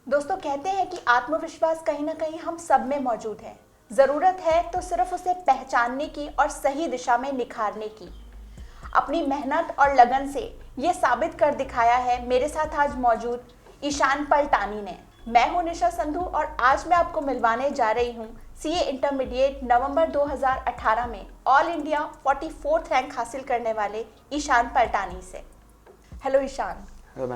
दोस्तों कहते हैं कि आत्मविश्वास कहीं ना कहीं हम सब में मौजूद है। ज़रूरत है तो सिर्फ उसे पहचानने की और सही दिशा में निखारने की। अपनी मेहनत और लगन से ये साबित कर दिखाया है मेरे साथ आज मौजूद ईशान पलटानी ने। मैं हूं निशा संधू और आज मैं आपको मिलवाने जा रही हूं सीए इंटरमीडिएट नवंबर 2018 में ऑल इंडिया 44th रैंक हासिल करने वाले ईशान पलटानी से। हेलो ईशान।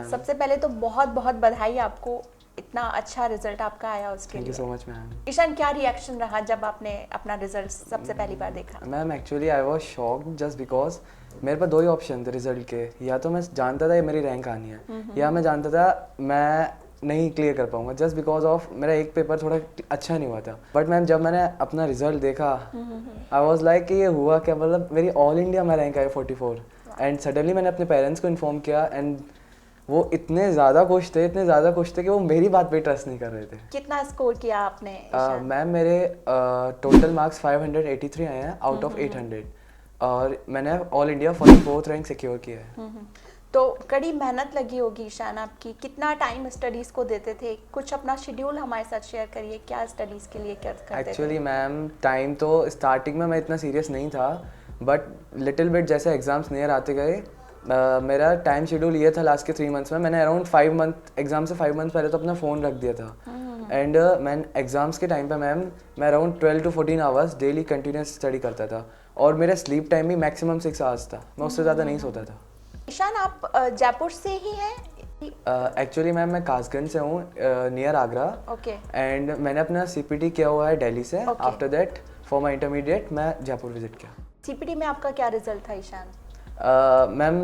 सबसे पहले तो बहुत बहुत बधाई आपको, इतना अच्छा रिजल्ट आपका आया उसके लिए। Thank you so much ma'am. Ishaan, क्या रिएक्शन रहा जब आपने अपना रिजल्ट सबसे पहली बार देखा? Ma'am actually I was shocked just because मेरे पास दो ही ऑप्शन थे रिजल्ट के। या तो मैं जानता था ये मेरी रैंक आनी है, या मैं जानता था मैं नहीं क्लियर कर पाऊंगा जस्ट बिकॉज ऑफ मेरा एक पेपर थोड़ा अच्छा नहीं हुआ था। बट मैम जब मैंने अपना रिजल्ट देखा आई वाज लाइक कि ये हुआ क्या, मतलब मेरी ऑल इंडिया में रैंक आई 44 एंड सडनली मैंने अपने पेरेंट्स को इन्फॉर्म किया एंड वो इतने ज़्यादा खुश थे कि वो मेरी बात पे ट्रस्ट नहीं कर रहे थे। कितना स्कोर किया आपने? मैम मेरे टोटल मार्क्स 583 आए हैं आउट ऑफ 800 और मैंने all India 44th rank secure किया है। तो कड़ी मेहनत लगी होगी ईशान आपकी। कितना टाइम स्टडीज़ को देते थे? कुछ अपना शेड्यूल हमारे साथ शेयर करिए, क्या स्टडीज़ के लिए क्या करते थे? एक्चुअली मैम टाइम तो स्टार्टिंग में मैं इतना सीरियस नहीं था, बट लिटिल बिट जैसे एग्ज़ाम्स नियर आते गए मेरा टाइम शेड्यूल ये था लास्ट के 3 मंथ्स में मैंने अराउंड 5 मंथ एग्जाम से 5 मंथ पहले तो अपना फ़ोन रख दिया था। एंड मैं एग्ज़ाम्स के टाइम पे मैम मैं around 12 to 14 hours daily continuous study करता था और मेरा स्लीप टाइम भी मैक्सिमम 6 आवर्स था। मैं उससे ज़्यादा नहीं सोता था। ईशान, आप जयपुर से ही हैं? एक्चुअली मैम मैं कासगंज से हूँ, नियर आगरा। ओके। एंड मैंने अपना सीपीटी किया हुआ है दिल्ली से। After that for my intermediate मैं जयपुर विजिट किया। सीपीटी में आपका क्या रिजल्ट था ईशान? मैम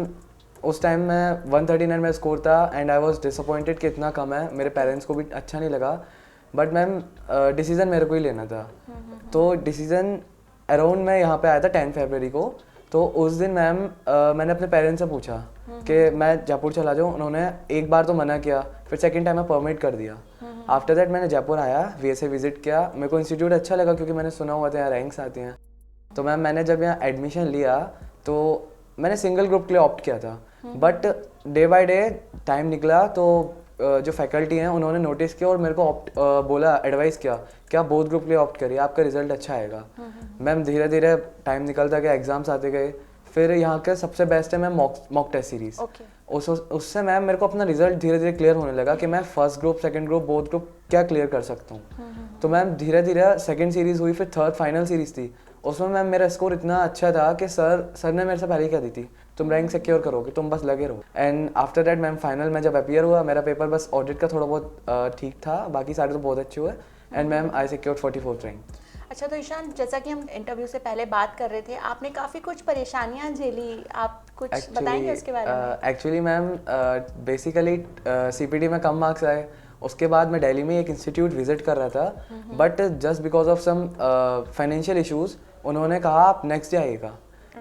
उस टाइम मैं 139 में स्कोर था एंड आई वाज डिसअपॉइंटेड कि इतना कम है। मेरे पेरेंट्स को भी अच्छा नहीं लगा, बट मैम डिसीज़न मेरे को ही लेना था। तो डिसीज़न अराउंड मैं यहाँ पे आया था 10 फरवरी को। तो उस दिन मैम मैंने अपने पेरेंट्स से पूछा कि मैं जयपुर चला जाऊँ। उन्होंने एक बार तो मना किया, फिर सेकेंड टाइम मैं परमिट कर दिया। आफ्टर दैट मैंने जयपुर आया, वीएसए विजिट किया। मेरे को इंस्टीट्यूट अच्छा लगा क्योंकि मैंने सुना हुआ था यहाँ रैंक्स आती हैं। तो मैम मैंने जब यहाँ एडमिशन लिया तो मैंने सिंगल ग्रुप के लिए ऑप्ट किया था, but day by day time निकला तो जो फैकल्टी हैं उन्होंने नोटिस किया और मेरे को बोला एडवाइस किया कि आप बोथ ग्रुप के लिए ऑप्ट करिए, आपका रिजल्ट अच्छा आएगा। मैम धीरे धीरे टाइम निकलता गया, एग्जाम्स आते गए। फिर यहाँ के सबसे बेस्ट है मैम मॉक टेस्ट सीरीज। उससे मैम मेरे को अपना रिजल्ट धीरे धीरे क्लियर होने लगा कि मैं first group second group both group क्या क्लियर कर सकता हूँ। तो मैम धीरे धीरे सेकंड सीरीज हुई, फिर थर्ड फाइनल सीरीज थी। उसमें मैम मेरा स्कोर इतना अच्छा था कि सर ने मेरे से पहले ही कह दी थी तुम रैंक सिक्योर करोगे, तुम बस लगे रहो। And after that ma'am final में जब अपीयर हुआ मेरा पेपर बस ऑडिट का थोड़ा बहुत ठीक था, बाकी सारे तो बहुत अच्छे हुए and ma'am I secured 44th rank. अच्छा, तो ईशान जैसा कि हम इंटरव्यू से पहले बात कर रहे थे, आपने काफ़ी कुछ परेशानियां झेली, आप कुछ बताएंगे उसके बारे में? एक्चुअली मैम बेसिकली सीपीटी में कम मार्क्स आए। उसके बाद मैं दिल्ली में एक इंस्टीट्यूट विजिट कर रहा था, but just because of some financial issues उन्होंने कहा आप नेक्स्ट डे आइएगा।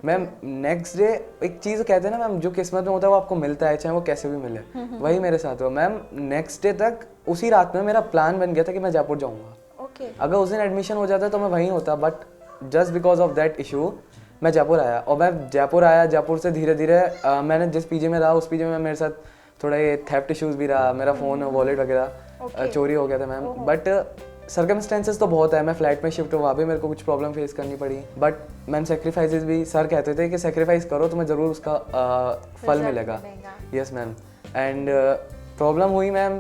मैम नेक्स्ट डे एक चीज़ कहते हैं ना मैम, जो किस्मत में होता है वो आपको मिलता है, चाहे वो कैसे भी मिले। वही मेरे साथ हुआ मैम। नेक्स्ट डे तक उसी रात में मेरा प्लान बन गया था कि मैं जयपुर जाऊँगा। अगर उस दिन एडमिशन हो जाता तो मैं वहीं होता, but just because of that issue मैं जयपुर आया। और मैं जयपुर से धीरे धीरे मैंने जिस पीजी में रहा उस पीजी में मेरे साथ थोड़ा ये थेफ्ट इश्यूज भी रहा। मेरा फ़ोन वॉलेट वगैरह चोरी हो गया था मैम। बट सर्कमस्टेंसेस तो बहुत है। मैं फ्लैट में शिफ्ट हुआ, वहाँ भी मेरे को कुछ प्रॉब्लम फेस करनी पड़ी। बट मैम सेक्रीफाइसेस भी सर कहते थे कि सेक्रीफाइस करो तुम्हें ज़रूर उसका फल मिलेगा। Yes ma'am. एंड प्रॉब्लम हुई मैम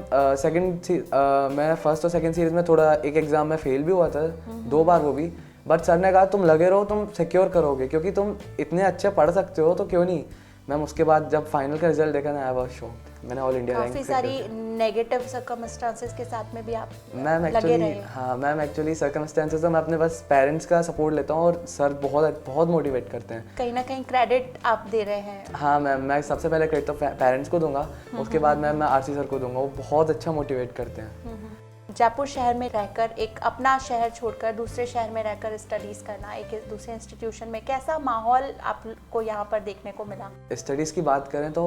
मैं फर्स्ट और सेकंड सीरीज में थोड़ा एक एग्ज़ाम में फेल भी हुआ था 2 बार वो भी। बट सर ने कहा तुम लगे रहो, तुम सिक्योर करोगे क्योंकि तुम इतने अच्छे पढ़ सकते हो तो क्यों नहीं। मैम उसके बाद जब फाइनल का रिजल्ट देखा ना आई वाज शॉक्ड। मैंने ऑल इंडिया रैंक काफी सारी नेगेटिव सर्कमस्टेंसेस के साथ में भी आप लगे रहे। हाँ मैम एक्चुअली सर्कमस्टेंसेस तो मैं अपने बस पेरेंट्स का सपोर्ट लेता हूँ और सर बहुत मोटिवेट करते हैं। कहीं ना कहीं क्रेडिट आप दे रहे हैं। हाँ मैम, मैं सबसे पहले क्रेडिट तो पेरेंट्स को दूंगा, उसके बाद मैम मैं आरसी सर को दूंगा। वो बहुत अच्छा मोटिवेट करते हैं। जयपुर शहर में रहकर, एक अपना शहर छोड़कर दूसरे शहर में रहकर स्टडीज़ करना, एक दूसरे इंस्टीट्यूशन में, कैसा माहौल आपको यहाँ पर देखने को मिला? स्टडीज़ की बात करें तो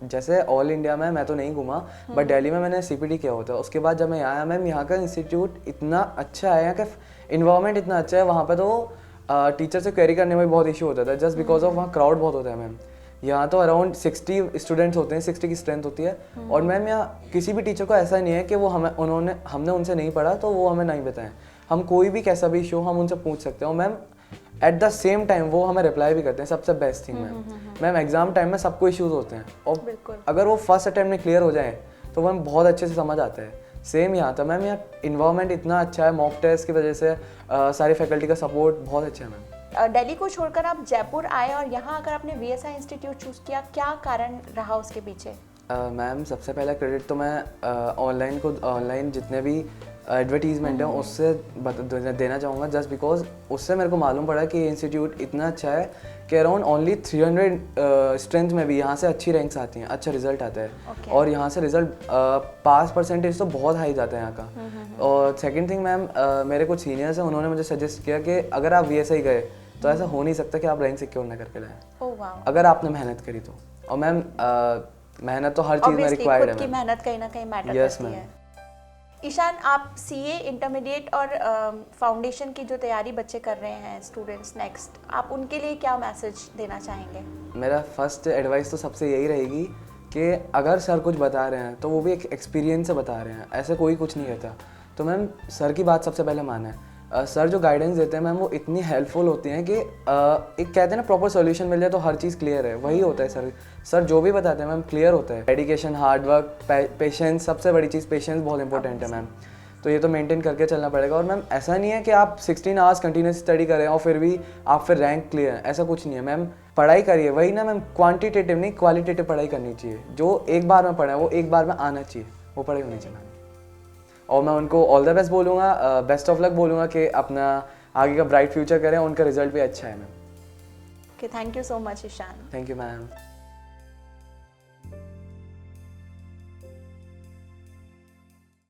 जैसे ऑल इंडिया में मैं तो नहीं घूमा, बट दिल्ली में मैंने सीपीटी किया होता है। उसके बाद जब मैं आया मैम, यहाँ का इंस्टीट्यूट इतना अच्छा है, यहाँ का इन्वायरमेंट इतना अच्छा है। वहाँ पे तो टीचर से क्वेरी करने में भी बहुत इशू होता था जस्ट बिकॉज ऑफ वहाँ क्राउड बहुत होता है मैम। यहाँ तो अराउंड 60 स्टूडेंट्स होते हैं, 60 की स्ट्रेंथ होती है। और मैम यहाँ किसी भी टीचर को ऐसा नहीं है कि वो हमने उनसे नहीं पढ़ा तो वो हमें नहीं बताएं। हम कोई भी कैसा भी इशू हम उनसे पूछ सकते हैं और ma'am at the same time वो हमें रिप्लाई भी करते हैं। सबसे best thing ma'am exam time में सबको इश्यूज होते हैं और अगर वो फर्स्ट अटेम्प्ट में क्लियर हो जाए तो मैम बहुत अच्छे से समझ आता है। सेम यहाँ था मैम, यहाँ इन्वायरमेंट इतना अच्छा है, मॉक टेस्ट की वजह से सारी फैकल्टी का सपोर्ट बहुत अच्छा है मैम। दिल्ली को छोड़कर आप जयपुर आए और यहाँ आकर आपने VSI इंस्टीट्यूट चूज़ किया, क्या कारण रहा उसके पीछे? मैम सबसे पहला क्रेडिट तो मैं ऑनलाइन जितने भी एडवर्टीजमेंट है उससे देना चाहूँगा, जस्ट बिकॉज उससे मेरे को मालूम पड़ा कि ये इंस्टीट्यूट इतना अच्छा है कि अराउंड ओनली 300 स्ट्रेंथ में भी यहाँ से अच्छी रैंक्स आती हैं, अच्छा रिजल्ट आता है। और यहाँ से रिजल्ट पास परसेंटेज तो बहुत हाई जाता है यहाँ का। और सेकंड थिंग मैम, मेरे कुछ सीनियर्स हैं, उन्होंने मुझे सजेस्ट किया कि अगर आप VSI गए तो ऐसा हो नहीं सकता कि आप रैंक सिक्योर ना करके लाएं, अगर आपने मेहनत करी तो। और मैम मेहनत तो हर चीज़ में रिक्वायर्ड है, खुद की मेहनत कहीं ना कहीं मैटर करती है। ईशान, आप CA इंटरमीडिएट और फाउंडेशन की जो तैयारी बच्चे कर रहे हैं स्टूडेंट्स नेक्स्ट, आप उनके लिए क्या मैसेज देना चाहेंगे? मेरा फर्स्ट एडवाइस तो सबसे यही रहेगी कि अगर सर कुछ बता रहे हैं तो वो भी एक एक्सपीरियंस से बता रहे हैं, ऐसे कोई कुछ नहीं कहता। तो मैम सर की बात सबसे पहले माना है। सर जो गाइडेंस देते हैं मैम वो इतनी हेल्पफुल होती हैं कि एक कहते हैं ना प्रॉपर सॉल्यूशन मिल जाए तो हर चीज़ क्लियर है, वही होता है सर जो भी बताते हैं मैम क्लियर होता है। डेडिकेशन, हार्ड वर्क, पेशेंस, सबसे बड़ी चीज़ पेशेंस बहुत इंपॉर्टेंट है मैम, तो ये तो मेंटेन करके चलना पड़ेगा। और मैम ऐसा नहीं है कि आप 16 आवर्स कंटिन्यूस स्टडी करें और फिर भी आप फिर रैंक क्लियर है, ऐसा कुछ नहीं है मैम। पढ़ाई करिए, वही ना मैम, क्वान्टिटेटिव नहीं क्वालिटेटिव पढ़ाई करनी चाहिए। जो एक बार में पढ़ा है वो एक बार में आना चाहिए, वो पढ़ाई होनी चाहिए मैम। और मैं उनको ऑल द बेस्ट बोलूँगा, बेस्ट ऑफ लक बोलूँगा कि अपना आगे का ब्राइट फ्यूचर करें, उनका रिजल्ट भी अच्छा है ma'am. Thank you so much Ishaan. Thank you ma'am.